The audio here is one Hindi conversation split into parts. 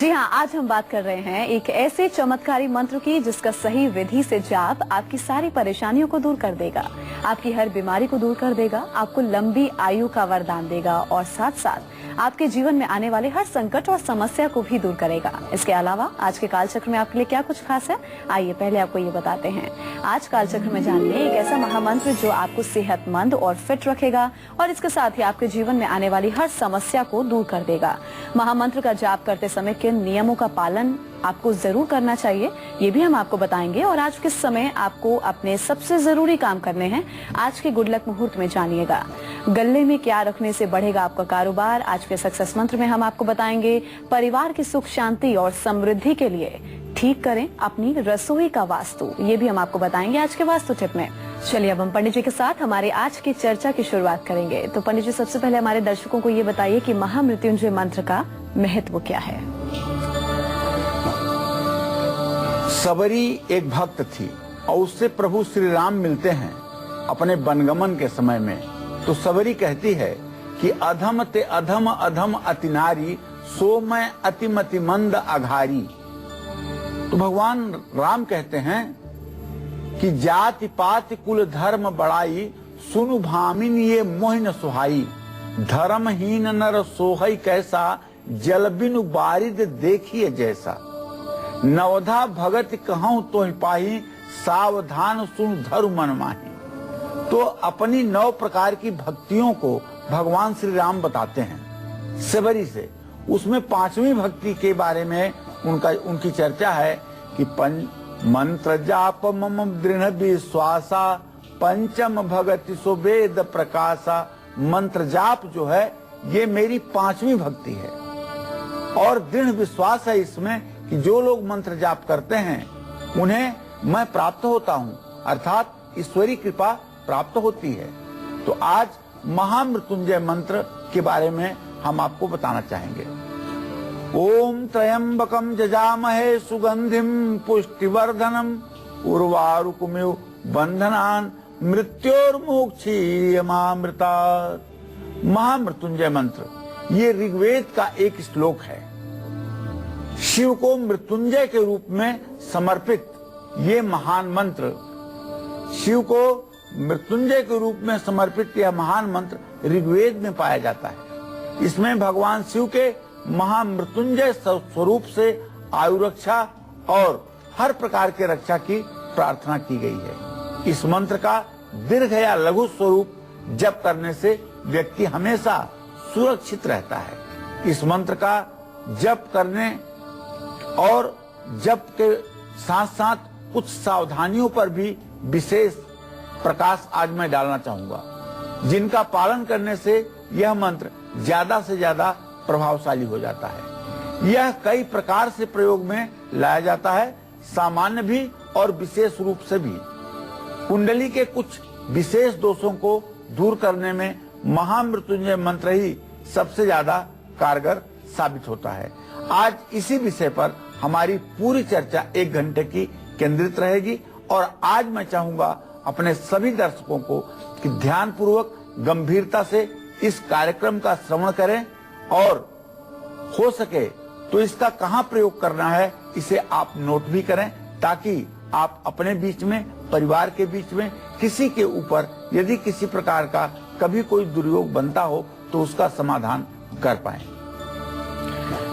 जी हाँ, आज हम बात कर रहे हैं एक ऐसे चमत्कारी मंत्र की जिसका सही विधि से जाप आपकी सारी परेशानियों को दूर कर देगा, आपकी हर बीमारी को दूर कर देगा, आपको लंबी आयु का वरदान देगा और साथ साथ आपके जीवन में आने वाले हर संकट और समस्या को भी दूर करेगा। इसके अलावा आज के कालचक्र में आपके लिए क्या कुछ खास है, आइए पहले आपको ये बताते हैं। आज कालचक्र में जानिए एक ऐसा महामंत्र जो आपको सेहतमंद और फिट रखेगा और इसके साथ ही आपके जीवन में आने वाली हर समस्या को दूर कर देगा। महामंत्र का जाप करते समय किन नियमों का पालन आपको जरूर करना चाहिए, ये भी हम आपको बताएंगे। और आज किस समय आपको अपने सबसे जरूरी काम करने हैं, आज के गुड लक मुहूर्त में जानिएगा। गले में क्या रखने से बढ़ेगा आपका कारोबार, आज के सक्सेस मंत्र में हम आपको बताएंगे। परिवार की सुख शांति और समृद्धि के लिए ठीक करें अपनी रसोई का वास्तु, ये भी हम आपको बताएंगे आज के वास्तु टिप में। चलिए अब हम पंडित जी के साथ हमारे आज की चर्चा की शुरुआत करेंगे। तो पंडित जी, सबसे पहले हमारे दर्शकों को ये बताइए कि महामृत्युंजय मंत्र का महत्व क्या है। सबरी एक भक्त थी और उससे प्रभु श्री राम मिलते हैं अपने वनगमन के समय में। तो सबरी कहती है कि अधम ते अधम अधम अति नारी, सो मैं अतिमति मंद अघारी। तो भगवान राम कहते हैं कि जाति पाति कुल धर्म बड़ाई, सुनु भामिन ये मोहिन सुहाई। धर्महीन नर सोहई कैसा, जल बिनु बारिद देखिए जैसा। नवधा भगत कहूं तो पाही, सावधान सुन धरु मन माही। तो अपनी 9 प्रकार की भक्तियों को भगवान श्री राम बताते हैं सबरी से। उसमें 5वीं भक्ति के बारे में उनकी चर्चा है कि मंत्र जाप मम दृढ़ विश्वासा, पंचम भगति सो वेद प्रकाशा। मंत्र जाप जो है ये मेरी 5वीं भक्ति है और दृढ़ विश्वास है इसमें कि जो लोग मंत्र जाप करते हैं उन्हें मैं प्राप्त होता हूँ, अर्थात ईश्वरी कृपा प्राप्त होती है। तो आज महामृत्युंजय मंत्र के बारे में हम आपको बताना चाहेंगे। ओम त्र्यंबकम जजामहे सुगंधिम पुष्टिवर्धनम, उर्वारुकमिव बंधनान मृत्योर्मुक्षीयमामृतात्। महामृत्युंजय मंत्र ये ऋग्वेद का एक श्लोक है। शिव को मृत्युंजय के रूप में समर्पित ये महान मंत्र, शिव को मृत्युंजय के रूप में समर्पित यह महान मंत्र ऋग्वेद में पाया जाता है। इसमें भगवान शिव के महामृत्युंजय स्वरूप से आयु रक्षा और हर प्रकार के रक्षा की प्रार्थना की गई है। इस मंत्र का दीर्घ या लघु स्वरूप जप करने से व्यक्ति हमेशा सुरक्षित रहता है। इस मंत्र का जप करने और जप के साथ साथ कुछ सावधानियों पर भी विशेष प्रकाश आज मैं डालना चाहूंगा, जिनका पालन करने से यह मंत्र ज्यादा से ज्यादा प्रभावशाली हो जाता है। यह कई प्रकार से प्रयोग में लाया जाता है, सामान्य भी और विशेष रूप से भी। कुंडली के कुछ विशेष दोषों को दूर करने में महामृत्युंजय मंत्र ही सबसे ज्यादा कारगर साबित होता है। आज इसी विषय पर हमारी पूरी चर्चा 1 घंटे की केंद्रित रहेगी और आज मैं चाहूंगा अपने सभी दर्शकों को कि ध्यानपूर्वक गंभीरता से इस कार्यक्रम का श्रवण करें और हो सके तो इसका कहां प्रयोग करना है इसे आप नोट भी करें, ताकि आप अपने बीच में, परिवार के बीच में किसी के ऊपर यदि किसी प्रकार का कभी कोई दुर्योग बनता हो तो उसका समाधान कर पाएं।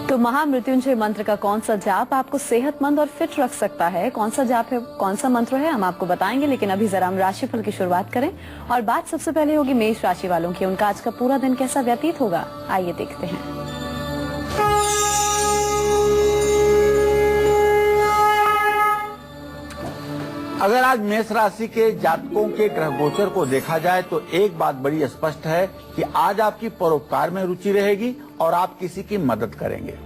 तो महामृत्युंजय मंत्र का कौन सा जाप आपको सेहतमंद और फिट रख सकता है, कौन सा जाप है, कौन सा मंत्र है, हम आपको बताएंगे। लेकिन अभी जरा हम राशिफल की शुरुआत करें और बात सबसे पहले होगी मेष राशि वालों की। उनका आज का पूरा दिन कैसा व्यतीत होगा, आइए देखते हैं। अगर आज मेष राशि के जातकों के ग्रह गोचर को देखा जाए तो एक बात बड़ी स्पष्ट है कि आज आपकी परोपकार में रुचि रहेगी और आप किसी की मदद करेंगे।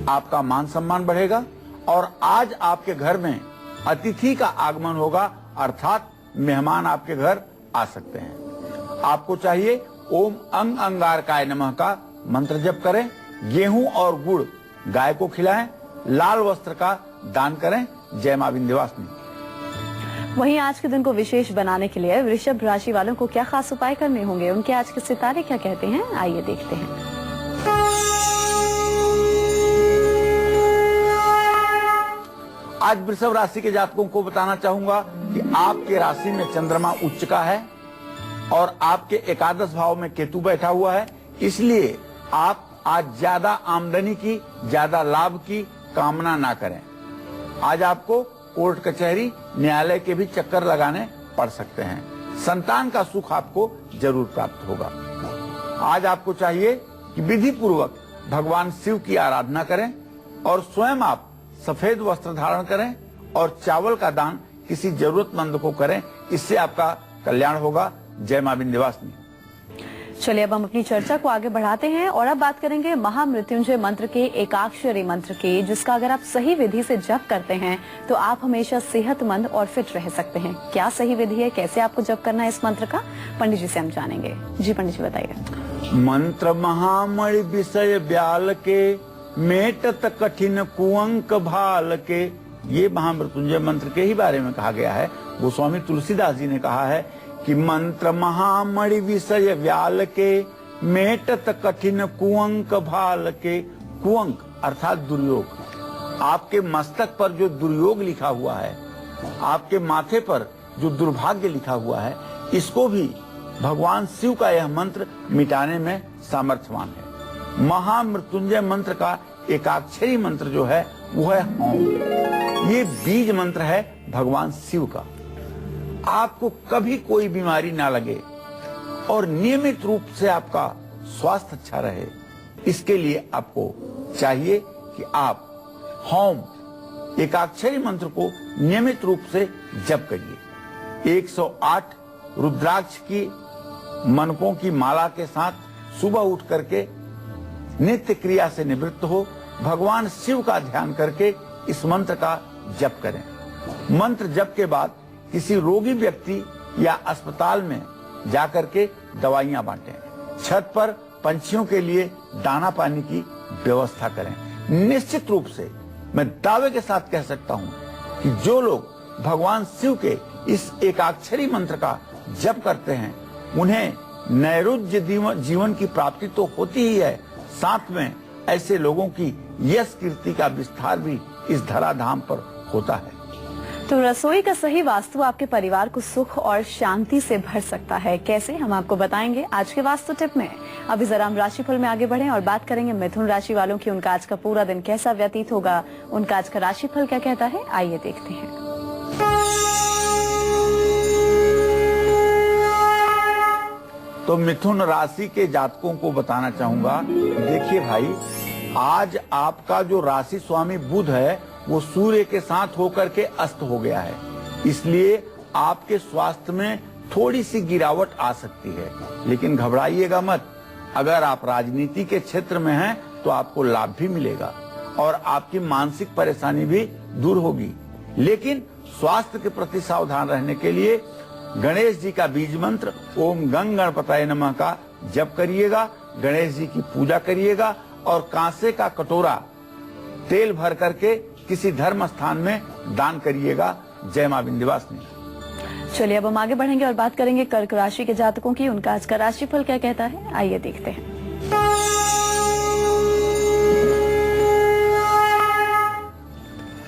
आपका मान सम्मान बढ़ेगा और आज आपके घर में अतिथि का आगमन होगा, अर्थात मेहमान आपके घर आ सकते हैं। आपको चाहिए ओम अंग अंगारकाय नमः का मंत्र जप करें, गेहूं और गुड़ गाय को खिलाएं, लाल वस्त्र का दान करें। जय मां विंध्यवासिनी। वहीं आज के दिन को विशेष बनाने के लिए वृषभ राशि वालों को क्या खास उपाय करने होंगे, उनके आज के सितारे क्या कहते हैं, आइए देखते हैं। आज वृषभ राशि के जातकों को बताना चाहूंगा कि आपके राशि में चंद्रमा उच्च का है और आपके एकादश भाव में केतु बैठा हुआ है, इसलिए आप आज ज्यादा आमदनी की, ज्यादा लाभ की कामना ना करें। आज आपको कोर्ट कचहरी, न्यायालय के भी चक्कर लगाने पड़ सकते हैं। संतान का सुख आपको जरूर प्राप्त होगा। आज आपको चाहिए कि विधि पूर्वक भगवान शिव की आराधना करें और स्वयं आप सफेद वस्त्र धारण करें और चावल का दान किसी जरूरतमंद को करें, इससे आपका कल्याण होगा। जय मां विंध्यवासिनी। चलिए अब हम अपनी चर्चा को आगे बढ़ाते हैं और अब बात करेंगे महामृत्युंजय मंत्र के एकाक्षरी मंत्र की, जिसका अगर आप सही विधि से जप करते हैं तो आप हमेशा सेहतमंद और फिट रह सकते हैं। क्या सही विधि है, कैसे आपको जप करना है इस मंत्र का, पंडित जी से हम जानेंगे। जी पंडित जी बताइए। मंत्र महामणि विषय ब्याल के, मेटत कठिन कुअंक भाल के। ये महामृत्युंजय मंत्र के ही बारे में कहा गया है। गोस्वामी तुलसीदास जी ने कहा है कि मंत्र महामणि विषय व्याल के, मेटत कठिन कुअंक भाल के। कुअंक अर्थात दुर्योग। आपके मस्तक पर जो दुर्योग लिखा हुआ है, आपके माथे पर जो दुर्भाग्य लिखा हुआ है, इसको भी भगवान शिव का यह मंत्र मिटाने में सामर्थ्यवान है। महामृत्युंजय मंत्र का एकाक्षरी मंत्र जो है वो है ओम। ये बीज मंत्र है भगवान शिव का। आपको कभी कोई बीमारी ना लगे और नियमित रूप से आपका स्वास्थ्य अच्छा रहे, इसके लिए आपको चाहिए कि आप होम एकाक्षरी मंत्र को नियमित रूप से जप करिए। 108 रुद्राक्ष की मनकों की माला के साथ सुबह उठ करके नित्य क्रिया से निवृत्त हो भगवान शिव का ध्यान करके इस मंत्र का जप करें। मंत्र जप के बाद किसी रोगी व्यक्ति या अस्पताल में जाकर के दवाइयां बांटें। छत पर पंछियों के लिए दाना पानी की व्यवस्था करें। निश्चित रूप से मैं दावे के साथ कह सकता हूं कि जो लोग भगवान शिव के इस एकाक्षरी मंत्र का जप करते हैं, उन्हें नैरुज्य जीवन की प्राप्ति तो होती ही है, साथ में ऐसे लोगों की यश कीर्ति का विस्तार भी इस धराधाम पर होता है। तो रसोई का सही वास्तु आपके परिवार को सुख और शांति से भर सकता है। कैसे, हम आपको बताएंगे आज के वास्तु टिप में। अभी जरा हम राशिफल में आगे बढ़ें और बात करेंगे मिथुन राशि वालों की। उनका आज का पूरा दिन कैसा व्यतीत होगा, उनका आज का राशिफल क्या कहता है, आइए देखते हैं। तो मिथुन राशि के जातकों को बताना चाहूंगा, देखिए भाई, आज आपका जो राशि स्वामी बुध है वो सूर्य के साथ होकर के अस्त हो गया है, इसलिए आपके स्वास्थ्य में थोड़ी सी गिरावट आ सकती है, लेकिन घबराइएगा मत। अगर आप राजनीति के क्षेत्र में हैं तो आपको लाभ भी मिलेगा और आपकी मानसिक परेशानी भी दूर होगी। लेकिन स्वास्थ्य के प्रति सावधान रहने के लिए गणेश जी का बीज मंत्र ओम गंग गणपताय नमः का जप करिएगा, गणेश जी की पूजा करिएगा और कांसे का कटोरा तेल भर करके किसी धर्म स्थान में दान करिएगा। जय मां विंध्यवासिनी। चलिए अब हम आगे बढ़ेंगे और बात करेंगे कर्क राशि के जातकों की। उनका आज का राशिफल क्या कहता है, आइए देखते हैं।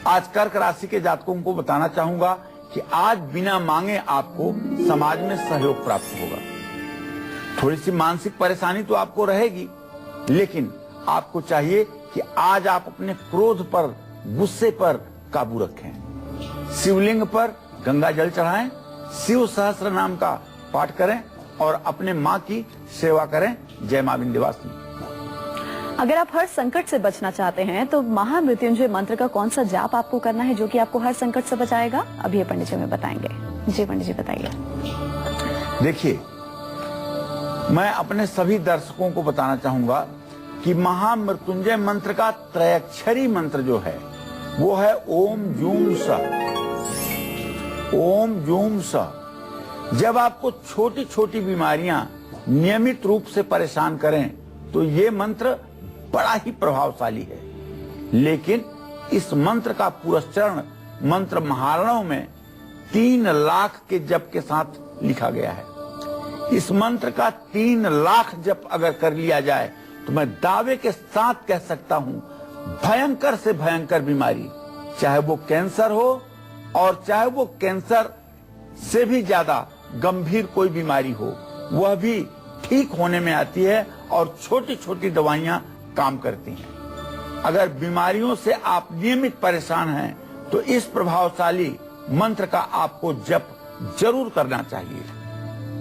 आज कर्क राशि के जातकों को बताना चाहूंगा कि आज बिना मांगे आपको समाज में सहयोग प्राप्त होगा। थोड़ी सी मानसिक परेशानी तो आपको रहेगी, लेकिन आपको चाहिए कि आज आप अपने क्रोध पर, गुस्से पर काबू रखें। शिवलिंग पर गंगा जल चढ़ाएं, शिव सहस्त्र नाम का पाठ करें और अपने माँ की सेवा करें। जय मां विंध्यवासिनी। अगर आप हर संकट से बचना चाहते हैं तो महामृत्युंजय मंत्र का कौन सा जाप आपको करना है जो कि आपको हर संकट से बचाएगा, अभी ये पंडित जी हमें बताएंगे। जी पंडित जी बताइए। देखिए, मैं अपने सभी दर्शकों को बताना चाहूंगा कि महामृत्युंजय मंत्र का त्रयाक्षरी मंत्र जो है वो है ओम जूम सः। ओम जूम सः। जब आपको छोटी छोटी बीमारियां नियमित रूप से परेशान करें तो ये मंत्र बड़ा ही प्रभावशाली है, लेकिन इस मंत्र का पुरस्चरण मंत्र महारणों में 3 लाख के जप के साथ लिखा गया है। इस मंत्र का 3 लाख जप अगर कर लिया जाए तो मैं दावे के साथ कह सकता हूं, भयंकर से भयंकर बीमारी चाहे वो कैंसर हो और चाहे वो कैंसर से भी ज्यादा गंभीर कोई बीमारी हो, वह भी ठीक होने में आती है और छोटी छोटी दवाइयां काम करती हैं। अगर बीमारियों से आप नियमित परेशान हैं तो इस प्रभावशाली मंत्र का आपको जप जरूर करना चाहिए।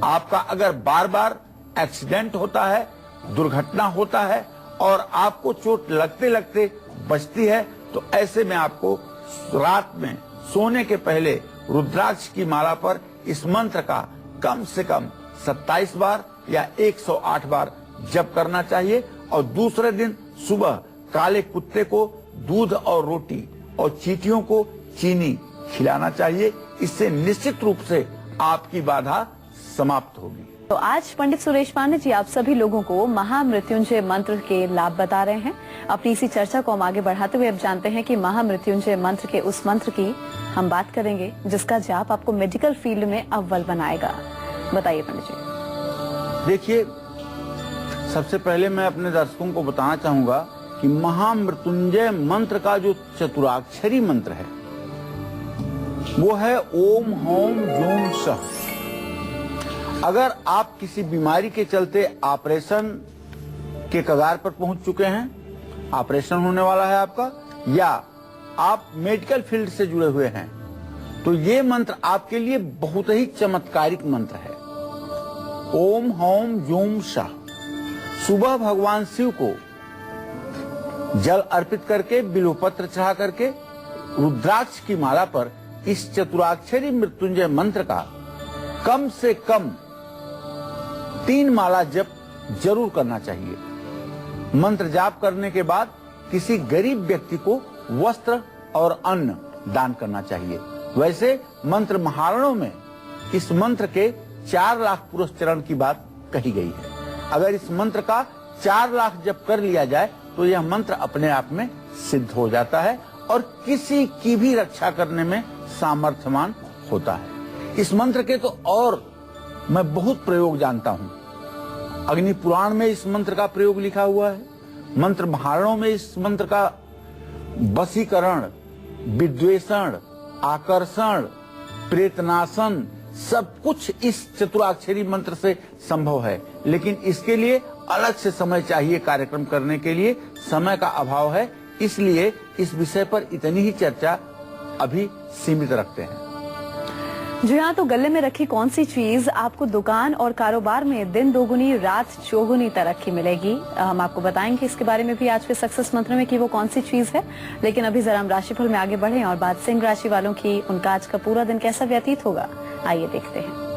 आपका अगर बार बार एक्सीडेंट होता है, दुर्घटना होता है और आपको चोट लगते लगते बचती है, तो ऐसे में आपको रात में सोने के पहले रुद्राक्ष की माला पर इस मंत्र का कम से कम 27 बार या 108 बार जप करना चाहिए और दूसरे दिन सुबह काले कुत्ते को दूध और रोटी और चींटियों को चीनी खिलाना चाहिए। इससे निश्चित रूप से आपकी बाधा समाप्त होगी। तो आज पंडित सुरेश पांडे जी आप सभी लोगों को महामृत्युंजय मंत्र के लाभ बता रहे हैं। अपनी इसी चर्चा को हम आगे बढ़ाते हुए अब जानते हैं कि महामृत्युंजय मंत्र के उस मंत्र की हम बात करेंगे जिसका जाप आपको मेडिकल फील्ड में अव्वल बनाएगा। बताइए पंडित जी। देखिए, सबसे पहले मैं अपने दर्शकों को बताना चाहूंगा कि महामृत्युंजय मंत्र का जो चतुराक्षरी मंत्र है वो है ओम हौम जूम सह। अगर आप किसी बीमारी के चलते ऑपरेशन के कगार पर पहुंच चुके हैं, ऑपरेशन होने वाला है आपका, या आप मेडिकल फील्ड से जुड़े हुए हैं, तो ये मंत्र आपके लिए बहुत ही चमत्कारिक मंत्र है। ओम हौम जूम शाह। सुबह भगवान शिव को जल अर्पित करके, बिल्वपत्र चढ़ा करके, रुद्राक्ष की माला पर इस चतुराक्षरी मृत्युंजय मंत्र का कम से कम 3 माला जप जरूर करना चाहिए। मंत्र जाप करने के बाद किसी गरीब व्यक्ति को वस्त्र और अन्न दान करना चाहिए। वैसे मंत्र महारणों में इस मंत्र के 4 लाख पुरस्चरण की बात कही गई है। अगर इस मंत्र का 4 लाख जप कर लिया जाए तो यह मंत्र अपने आप में सिद्ध हो जाता है और किसी की भी रक्षा करने में सामर्थ्यवान होता है। इस मंत्र के तो और मैं बहुत प्रयोग जानता हूं। अग्नि पुराण में इस मंत्र का प्रयोग लिखा हुआ है। मंत्र महारणों में इस मंत्र का वशीकरण, विद्वेषण, आकर्षण, प्रेतनाशन सब कुछ इस चतुराक्षरी मंत्र से संभव है, लेकिन इसके लिए अलग से समय चाहिए। कार्यक्रम करने के लिए समय का अभाव है, इसलिए इस विषय पर इतनी ही चर्चा अभी सीमित रखते हैं। जी हाँ, तो गले में रखी कौन सी चीज आपको दुकान और कारोबार में दिन दोगुनी रात चौगुनी तरक्की मिलेगी, हम आपको बताएंगे इसके बारे में भी आज के सक्सेस मंत्र में कि वो कौन सी चीज है। लेकिन अभी जरा हम राशिफल में आगे बढ़े और बात सिंह राशि वालों की, उनका आज का पूरा दिन कैसा व्यतीत होगा, आइए देखते हैं।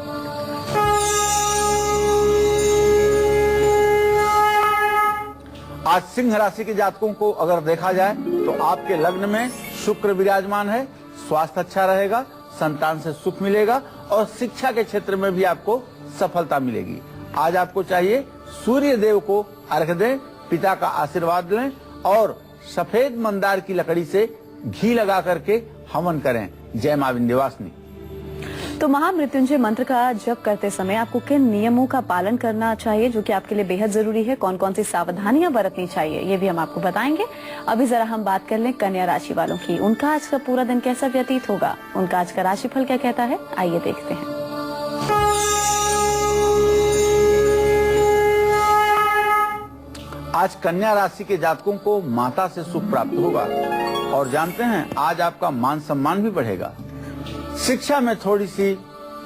आज सिंह राशि के जातकों को अगर देखा जाए तो आपके लग्न में शुक्र विराजमान है। स्वास्थ्य अच्छा रहेगा, संतान से सुख मिलेगा और शिक्षा के क्षेत्र में भी आपको सफलता मिलेगी। आज आपको चाहिए सूर्य देव को अर्घ्य दें, पिता का आशीर्वाद लें और सफेद मंदार की लकड़ी से घी लगा करके हवन करें। जय मां विंध्यवासिनी। तो महामृत्युंजय मंत्र का जप करते समय आपको किन नियमों का पालन करना चाहिए जो कि आपके लिए बेहद जरूरी है, कौन कौन सी सावधानियां बरतनी चाहिए, ये भी हम आपको बताएंगे। अभी जरा हम बात कर लें कन्या राशि वालों की, उनका आज का पूरा दिन कैसा व्यतीत होगा, उनका आज का राशिफल क्या कहता है, आइए देखते हैं। आज कन्या राशि के जातकों को माता से सुख प्राप्त होगा और जानते हैं आज आपका मान सम्मान भी बढ़ेगा। शिक्षा में थोड़ी सी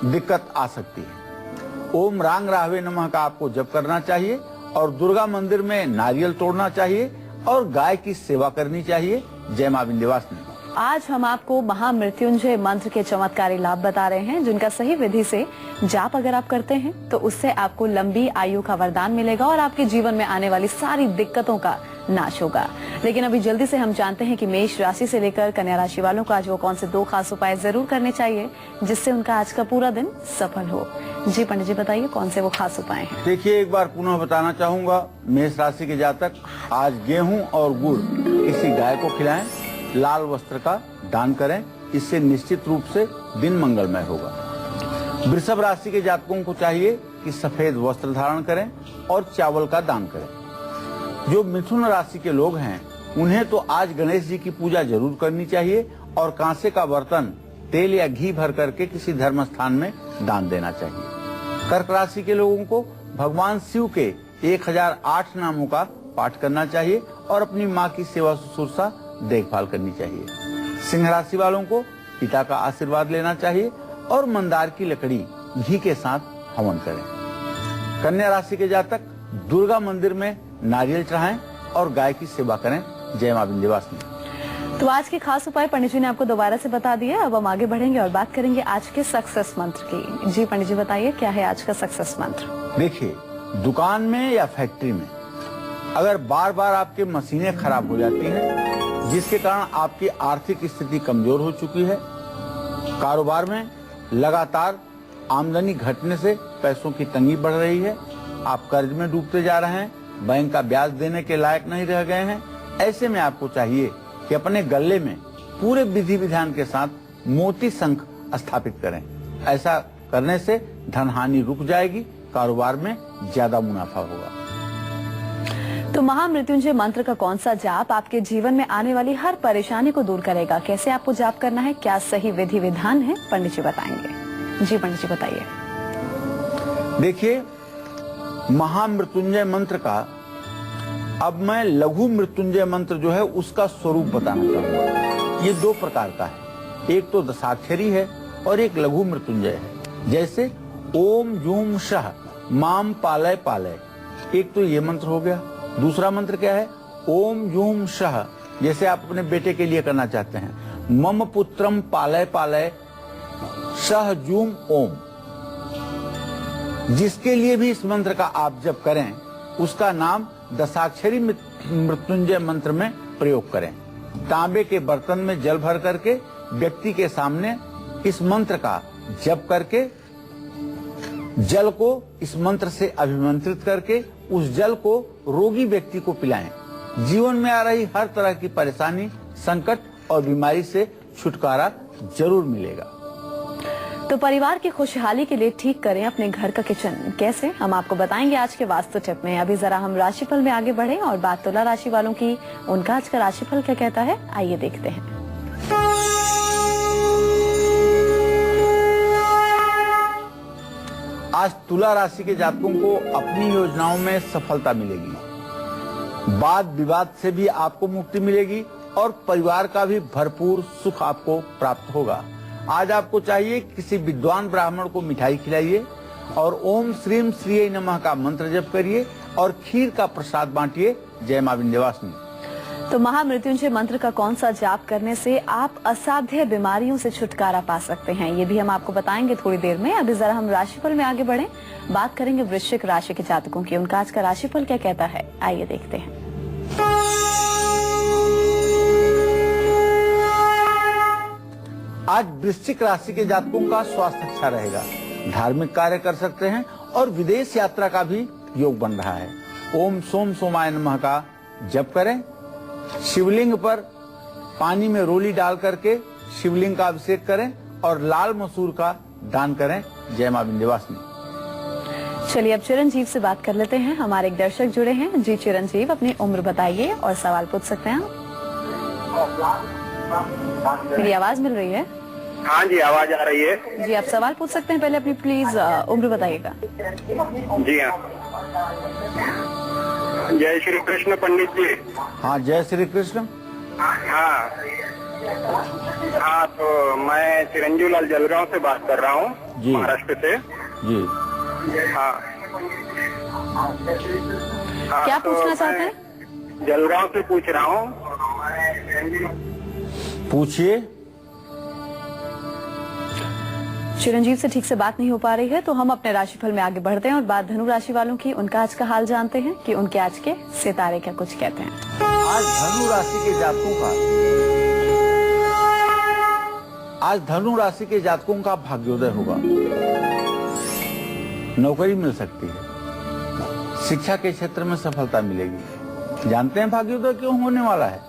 दिक्कत आ सकती है। ओम रांग राहवे नमः का आपको जप करना चाहिए और दुर्गा मंदिर में नारियल तोड़ना चाहिए और गाय की सेवा करनी चाहिए। जय मां विंध्यवासिनी। आज हम आपको महामृत्युंजय मंत्र के चमत्कारी लाभ बता रहे हैं जिनका सही विधि से जाप अगर आप करते हैं तो उससे आपको लंबी आयु का वरदान मिलेगा और आपके जीवन में आने वाली सारी दिक्कतों का नाश होगा। लेकिन अभी जल्दी से हम जानते हैं कि मेष राशि से लेकर कन्या राशि वालों को आज वो कौन से 2 खास उपाय जरूर करने चाहिए जिससे उनका आज का पूरा दिन सफल हो। जी पंडित जी बताइए कौन से वो खास उपाय हैं। देखिए, एक बार पुनः बताना चाहूंगा, मेष राशि के जातक आज गेहूं और गुड़ किसी गाय को खिलाएं, लाल वस्त्र का दान करें, इससे निश्चित रूप से दिन मंगलमय होगा। वृषभ राशि के जातकों को चाहिए कि सफेद वस्त्र धारण करें और चावल का दान करें। जो मिथुन राशि के लोग हैं उन्हें तो आज गणेश जी की पूजा जरूर करनी चाहिए और कांसे का बर्तन तेल या घी भर करके किसी धर्म स्थान में दान देना चाहिए। कर्क राशि के लोगों को भगवान शिव के 1008 नामों का पाठ करना चाहिए और अपनी माँ की सेवा शुश्रूषा देखभाल करनी चाहिए। सिंह राशि वालों को पिता का आशीर्वाद लेना चाहिए और मंदार की लकड़ी घी के साथ हवन करें। कन्या राशि के जातक दुर्गा मंदिर में नारियल चढ़ाएं और गाय की सेवा करें। जय मां विंध्यवासिनी। तो आज के खास उपाय पंडित जी ने आपको दोबारा से बता दिए। अब हम आगे बढ़ेंगे और बात करेंगे आज के सक्सेस मंत्र की। जी पंडित जी बताइए, क्या है आज का सक्सेस मंत्र? देखिए, दुकान में या फैक्ट्री में अगर बार बार आपके मशीनें खराब हो जाती हैं, जिसके कारण आपकी आर्थिक स्थिति कमजोर हो चुकी है, कारोबार में लगातार आमदनी घटने से पैसों की तंगी बढ़ रही है, आप कर्ज में डूबते जा रहे हैं, बैंक का ब्याज देने के लायक नहीं रह गए हैं, ऐसे में आपको चाहिए कि अपने गले में पूरे विधि विधान के साथ मोती शंख स्थापित करें। ऐसा करने से धन हानि रुक जाएगी, कारोबार में ज्यादा मुनाफा होगा। तो महामृत्युंजय मंत्र का कौन सा जाप आपके जीवन में आने वाली हर परेशानी को दूर करेगा? कैसे आपको जाप करना है, क्या सही विधि विधान है, पंडित जी बताएंगे। जी पंडित जी बताइए। देखिए, महामृत्युंजय मंत्र का अब मैं लघु मृत्युंजय मंत्र जो है उसका स्वरूप बताना चाहूंगा। ये दो प्रकार का है, एक तो दशाक्षरी है और एक लघु मृत्युंजय है। जैसे ओम जूम शह माम पालय पालय, एक तो ये मंत्र हो गया। दूसरा मंत्र क्या है? ओम जूम शह, जैसे आप अपने बेटे के लिए करना चाहते हैं, मम पुत्रम पालय पालय शह जूम ओम। जिसके लिए भी इस मंत्र का आप जप करें उसका नाम दशाक्षरी मृत्युंजय मंत्र में प्रयोग करें। तांबे के बर्तन में जल भर करके व्यक्ति के सामने इस मंत्र का जप करके जल को इस मंत्र से अभिमंत्रित करके उस जल को रोगी व्यक्ति को पिलाएं। जीवन में आ रही हर तरह की परेशानी, संकट और बीमारी से छुटकारा जरूर मिलेगा। तो परिवार की खुशहाली के लिए ठीक करें अपने घर का किचन। कैसे, हम आपको बताएंगे आज के वास्तु टिप में। अभी जरा हम राशिफल में आगे बढ़े और बात तुला राशि वालों की। उनका आज का राशिफल क्या कहता है, आइए देखते हैं। आज तुला राशि के जातकों को अपनी योजनाओं में सफलता मिलेगी। वाद विवाद से भी आपको मुक्ति मिलेगी और परिवार का भी भरपूर सुख आपको प्राप्त होगा। आज आपको चाहिए किसी विद्वान ब्राह्मण को मिठाई खिलाइए और ओम श्रीम श्रीये नमः का मंत्र जप करिए और खीर का प्रसाद बांटिए। जय मां विंध्यवासिनी। तो महामृत्युंजय मंत्र का कौन सा जाप करने से आप असाध्य बीमारियों से छुटकारा पा सकते हैं, ये भी हम आपको बताएंगे थोड़ी देर में। अभी जरा हम राशिफल में आगे बढ़े, बात करेंगे वृश्चिक राशि के जातकों की। उनका आज का राशिफल क्या कहता है, आइए देखते हैं। आज वृश्चिक राशि के जातकों का स्वास्थ्य अच्छा रहेगा, धार्मिक कार्य कर सकते हैं और विदेश यात्रा का भी योग बन रहा है। ओम सोम सोमाय नमः का जप करें। शिवलिंग पर पानी में रोली डाल करके शिवलिंग का अभिषेक करें और लाल मसूर का दान करें। जय मां विंध्यवासिनी। चलिए अब चिरंजीव से बात कर लेते हैं। हमारे एक दर्शक जुड़े हैं। जी चिरंजीव, अपनी उम्र बताइए और सवाल पूछ सकते हैं। मेरी आवाज मिल रही है? हाँ जी, आवाज आ रही है। जी आप सवाल पूछ सकते हैं, पहले अपनी प्लीज उम्र बताइएगा। जी हाँ। जय श्री कृष्ण पंडित जी। हाँ, जय श्री कृष्ण। हाँ हाँ, तो मैं चिरंजीव लाल जलगांव से बात कर रहा हूँ, महाराष्ट्र से। जी हाँ। क्या तो पूछना चाहते हैं? जलगांव से पूछ रहा हूँ। पूछिए। चिरंजीव से ठीक से बात नहीं हो पा रही है, तो हम अपने राशिफल में आगे बढ़ते हैं और बात धनु राशि वालों की। उनका आज का हाल जानते हैं कि उनके आज के सितारे क्या कुछ कहते हैं। आज धनु राशि के जातकों का भाग्योदय होगा। नौकरी मिल सकती है, शिक्षा के क्षेत्र में सफलता मिलेगी। जानते हैं भाग्योदय क्यों होने वाला है?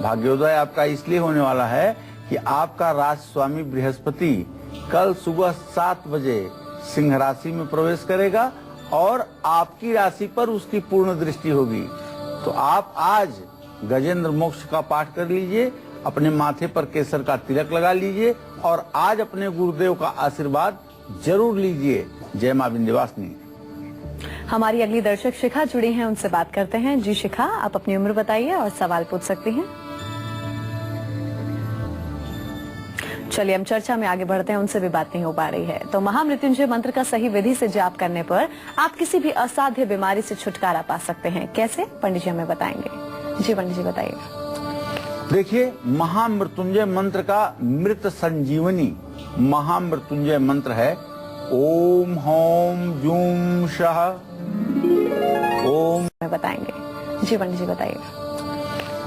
भाग्योदय आपका इसलिए होने वाला है कि आपका राशि स्वामी बृहस्पति कल सुबह 7 बजे सिंह राशि में प्रवेश करेगा और आपकी राशि पर उसकी पूर्ण दृष्टि होगी। तो आप आज गजेंद्र मोक्ष का पाठ कर लीजिए अपने माथे पर केसर का तिलक लगा लीजिए और आज अपने गुरुदेव का आशीर्वाद जरूर लीजिए। जय मां विंध्यवासिनी। हमारी अगली दर्शक शिखा जुड़ी हैं, उनसे बात करते हैं। जी शिखा, आप अपनी उम्र बताइए और सवाल पूछ सकती हैं। चलिए हम चर्चा में आगे बढ़ते हैं, उनसे भी बात नहीं हो पा रही है। तो महामृत्युंजय मंत्र का सही विधि से जाप करने पर आप किसी भी असाध्य बीमारी से छुटकारा पा सकते हैं। कैसे, पंडित जी हमें बताएंगे। जी पंडित जी बताइए। देखिए, महामृत्युंजय मंत्र का मृत संजीवनी महामृत्युंजय मंत्र है ओम होम जूम शह ओम। बताएंगे। जी पंडित जी बताइए।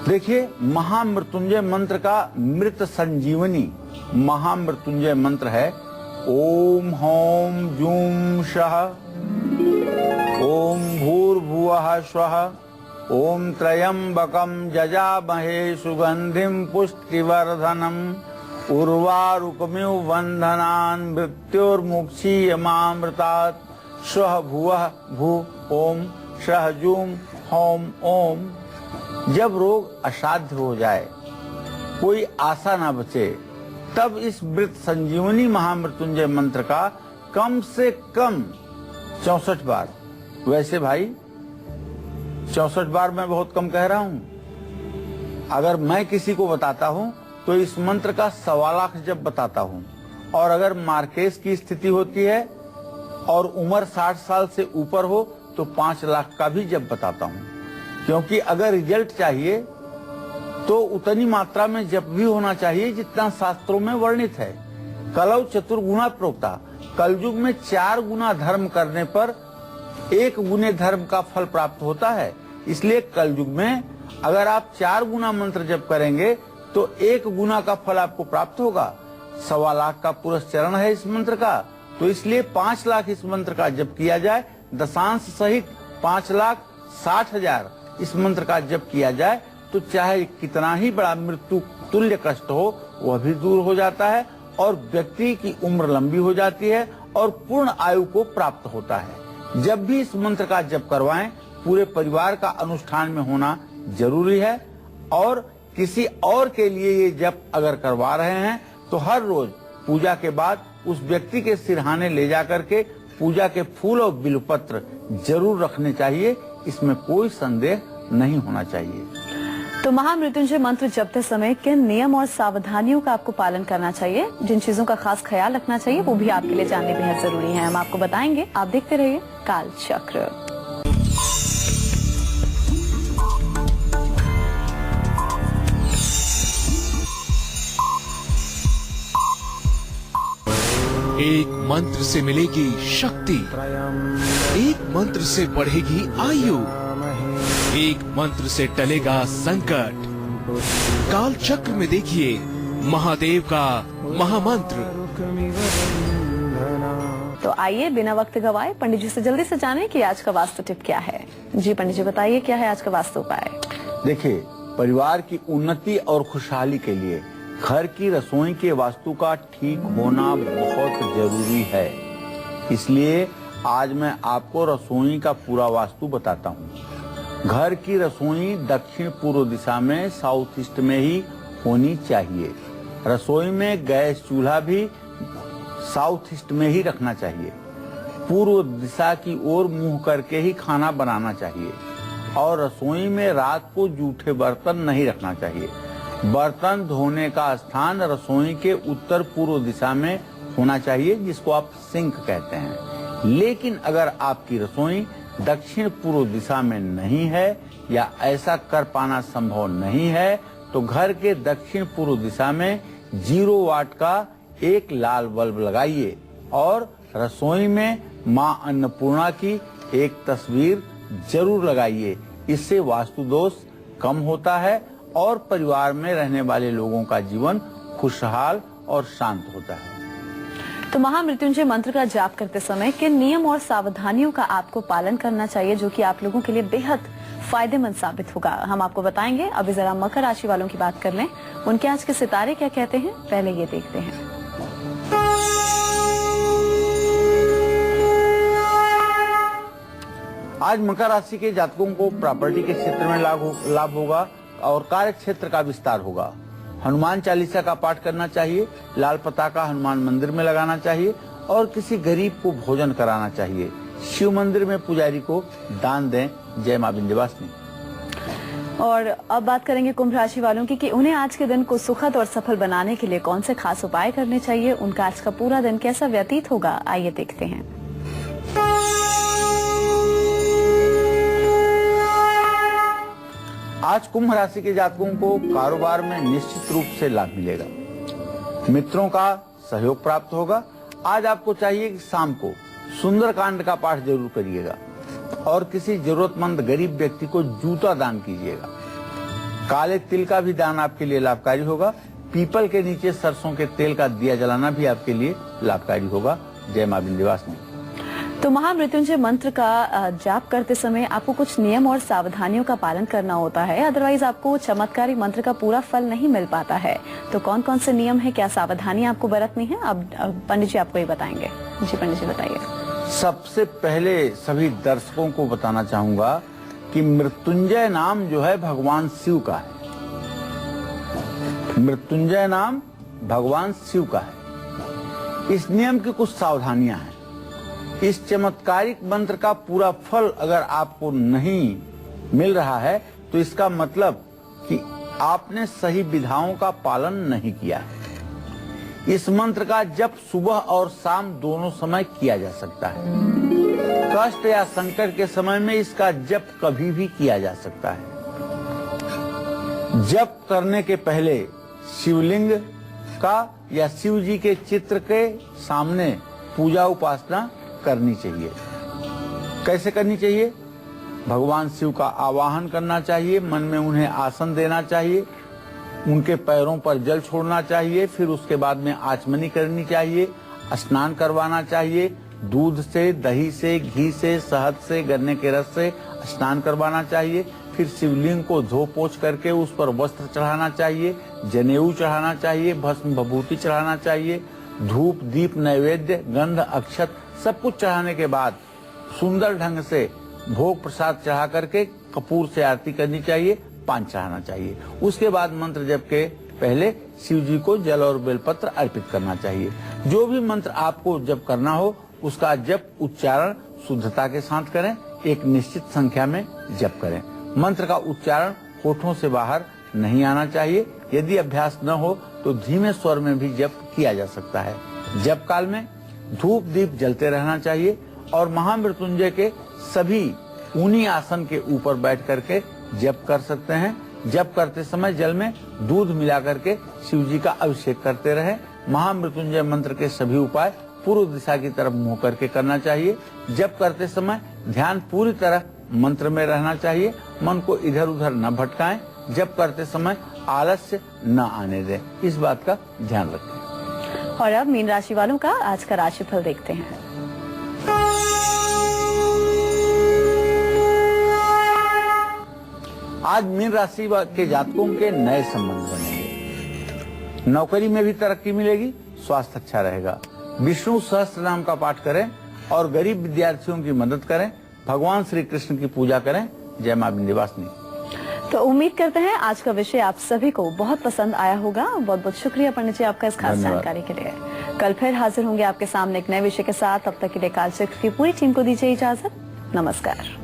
देखिए, महामृत्युंजय मंत्र का मृत संजीवनी महामृत्युंजय मंत्र है ओम होम जूम शह ओम भूर्भुवः स्वः ओम त्र्यंबकं जजामहे सुगंधिं पुष्टिवर्धनम् उर्वारुकमिव बंधनान् मृत्योर्मुक्षीयमामृतात् स्वः भुवः भू ओम शह जूम होम ओम। जब रोग असाध्य हो जाए, कोई आशा ना बचे, तब इस मृत संजीवनी महामृत्युंजय मंत्र का कम से कम 64 बार, वैसे भाई 64 बार मैं बहुत कम कह रहा हूँ, अगर मैं किसी को बताता हूँ तो इस मंत्र का 1.25 लाख जब बताता हूँ। और अगर मार्केस की स्थिति होती है और उम्र 60 साल से ऊपर हो तो 5 लाख का भी जब बताता हूँ, क्योंकि अगर रिजल्ट चाहिए तो उतनी मात्रा में जप भी होना चाहिए जितना शास्त्रों में वर्णित है। कलौ चतुर्गुणा प्रोक्ता, कलयुग में 4 गुना धर्म करने पर 1 गुने धर्म का फल प्राप्त होता है। इसलिए कलयुग में अगर आप 4 गुना मंत्र जप करेंगे तो 1 गुना का फल आपको प्राप्त होगा। 1.25 लाख का पुरस्चरण है इस मंत्र का, तो इसलिए 5 लाख इस मंत्र का जप किया जाए। दशांश सहित 5,60,000 इस मंत्र का जप किया जाए तो चाहे कितना ही बड़ा मृत्यु तुल्य कष्ट हो वह भी दूर हो जाता है और व्यक्ति की उम्र लंबी हो जाती है और पूर्ण आयु को प्राप्त होता है। जब भी इस मंत्र का जप करवाएं, पूरे परिवार का अनुष्ठान में होना जरूरी है। और किसी और के लिए ये जप अगर करवा रहे हैं तो हर रोज पूजा के बाद उस व्यक्ति के सिरहाने ले जा करके पूजा के फूल और बिल्वपत्र जरूर रखने चाहिए, इसमें कोई संदेह नहीं होना चाहिए। तो महामृत्युंजय मंत्र जपते समय किन नियम और सावधानियों का आपको पालन करना चाहिए, जिन चीजों का खास ख्याल रखना चाहिए, वो भी आपके लिए जानने बेहद जरूरी है। हम आपको बताएंगे, आप देखते रहिए काल चक्र। एक मंत्र से मिलेगी शक्ति, एक मंत्र से बढ़ेगी आयु, एक मंत्र से टलेगा संकट। काल चक्र में देखिए महादेव का महामंत्र। तो आइए बिना वक्त गवाए पंडित जी से जल्दी से जाने कि आज का वास्तु टिप क्या है। जी पंडित जी बताइए, क्या है आज का वास्तु उपाय। देखिए, परिवार की उन्नति और खुशहाली के लिए घर की रसोई के वास्तु का ठीक होना बहुत जरूरी है। इसलिए आज मैं आपको रसोई का पूरा वास्तु बताता हूँ। घर की रसोई दक्षिण पूर्व दिशा में साउथ ईस्ट में ही होनी चाहिए। रसोई में गैस चूल्हा भी साउथ ईस्ट में ही रखना चाहिए। पूर्व दिशा की ओर मुंह करके ही खाना बनाना चाहिए और रसोई में रात को जूठे बर्तन नहीं रखना चाहिए। बर्तन धोने का स्थान रसोई के उत्तर पूर्व दिशा में होना चाहिए, जिसको आप सिंक कहते हैं। लेकिन अगर आपकी रसोई दक्षिण पूर्व दिशा में नहीं है या ऐसा कर पाना संभव नहीं है तो घर के दक्षिण पूर्व दिशा में 0 वाट का एक लाल बल्ब लगाइए और रसोई में मां अन्नपूर्णा की एक तस्वीर जरूर लगाइए। इससे वास्तु दोष कम होता है और परिवार में रहने वाले लोगों का जीवन खुशहाल और शांत होता है। तो महामृत्युंजय मंत्र का जाप करते समय किन नियम और सावधानियों का आपको पालन करना चाहिए जो कि आप लोगों के लिए बेहद फायदेमंद साबित होगा, हम आपको बताएंगे। अभी जरा मकर राशि वालों की बात कर लें, उनके आज के सितारे क्या कहते हैं, पहले ये देखते हैं। आज मकर राशि के जातकों को प्रॉपर्टी के क्षेत्र में लाभ होगा और कार्य क्षेत्र का विस्तार होगा। हनुमान चालीसा का पाठ करना चाहिए, लाल पताका हनुमान मंदिर में लगाना चाहिए और किसी गरीब को भोजन कराना चाहिए। शिव मंदिर में पुजारी को दान दें। जय मां विंध्यवासिनी। और अब बात करेंगे कुंभ राशि वालों की कि उन्हें आज के दिन को सुखद और सफल बनाने के लिए कौन से खास उपाय करने चाहिए, उनका आज का पूरा दिन कैसा व्यतीत होगा, आइए देखते हैं। आज कुंभ राशि के जातकों को कारोबार में निश्चित रूप से लाभ मिलेगा। मित्रों का सहयोग प्राप्त होगा। आज आपको चाहिए कि शाम को सुंदरकांड का पाठ जरूर करिएगा और किसी जरूरतमंद गरीब व्यक्ति को जूता दान कीजिएगा। काले तिल का भी दान आपके लिए लाभकारी होगा। पीपल के नीचे सरसों के तेल का दिया जलाना भी आपके लिए लाभकारी होगा। जय मां विंध्यवासिनी। तो महामृत्युंजय मंत्र का जाप करते समय आपको कुछ नियम और सावधानियों का पालन करना होता है, अदरवाइज आपको चमत्कारी मंत्र का पूरा फल नहीं मिल पाता है। तो कौन कौन से नियम है, क्या सावधानियां आपको बरतनी है, अब पंडित जी आपको ये बताएंगे। जी पंडित जी बताइए। सबसे पहले सभी दर्शकों को बताना चाहूंगा कि मृत्युंजय नाम जो है भगवान शिव का है। मृत्युंजय नाम भगवान शिव का है। इस नियम की कुछ सावधानियां हैं। इस चमत्कारिक मंत्र का पूरा फल अगर आपको नहीं मिल रहा है तो इसका मतलब कि आपने सही विधाओं का पालन नहीं किया है। इस मंत्र का जप सुबह और शाम दोनों समय किया जा सकता है। कष्ट या संकट के समय में इसका जप कभी भी किया जा सकता है। जप करने के पहले शिवलिंग का या शिव जी के चित्र के सामने पूजा उपासना करनी चाहिए। कैसे करनी चाहिए? भगवान शिव का आवाहन करना चाहिए, मन में उन्हें आसन देना चाहिए, उनके पैरों पर जल छोड़ना चाहिए, फिर उसके बाद में आचमनी करनी चाहिए, स्नान करवाना चाहिए, दूध से, दही से, घी से, शहद से, गन्ने के रस से स्नान करवाना चाहिए। फिर शिवलिंग को धो पोछ करके उस पर वस्त्र चढ़ाना चाहिए, जनेऊ चढ़ाना चाहिए, भस्म भभूति चढ़ाना चाहिए, धूप दीप नैवेद्य गंध अक्षत सब कुछ चढ़ाने के बाद सुंदर ढंग से भोग प्रसाद चढ़ा करके कपूर से आरती करनी चाहिए, पान चढ़ाना चाहिए। उसके बाद मंत्र जप के पहले शिव जी को जल और बेलपत्र अर्पित करना चाहिए। जो भी मंत्र आपको जप करना हो उसका जप उच्चारण शुद्धता के साथ करें, एक निश्चित संख्या में जप करें। मंत्र का उच्चारण होठों से बाहर नहीं आना चाहिए। यदि अभ्यास न हो तो धीमे स्वर में भी जप किया जा सकता है। जप काल में धूप दीप जलते रहना चाहिए और महामृत्युंजय के सभी ऊनी आसन के ऊपर बैठ करके जप कर सकते हैं। जप करते समय जल में दूध मिला करके शिव जी का अभिषेक करते रहे। महामृत्युंजय मंत्र के सभी उपाय पूर्व दिशा की तरफ मुंह करके करना चाहिए। जप करते समय ध्यान पूरी तरह मंत्र में रहना चाहिए। मन को इधर उधर न भटकाएं। जप करते समय आलस्य न आने दें, इस बात का ध्यान रखें। और अब मीन राशि वालों का आज का राशिफल देखते हैं। आज मीन राशि के जातकों के नए संबंध बनेंगे। नौकरी में भी तरक्की मिलेगी, स्वास्थ्य अच्छा रहेगा। विष्णु सहस्त्र नाम का पाठ करें और गरीब विद्यार्थियों की मदद करें। भगवान श्री कृष्ण की पूजा करें। जय मां विंध्यवासिनी। तो उम्मीद करते हैं आज का विषय आप सभी को बहुत पसंद आया होगा। बहुत बहुत शुक्रिया पंडित जी आपका इस खास जानकारी के लिए। कल फिर हाजिर होंगे आपके सामने एक नए विषय के साथ। तब तक के लिए कालचक्र की पूरी टीम को दीजिए इजाजत। नमस्कार।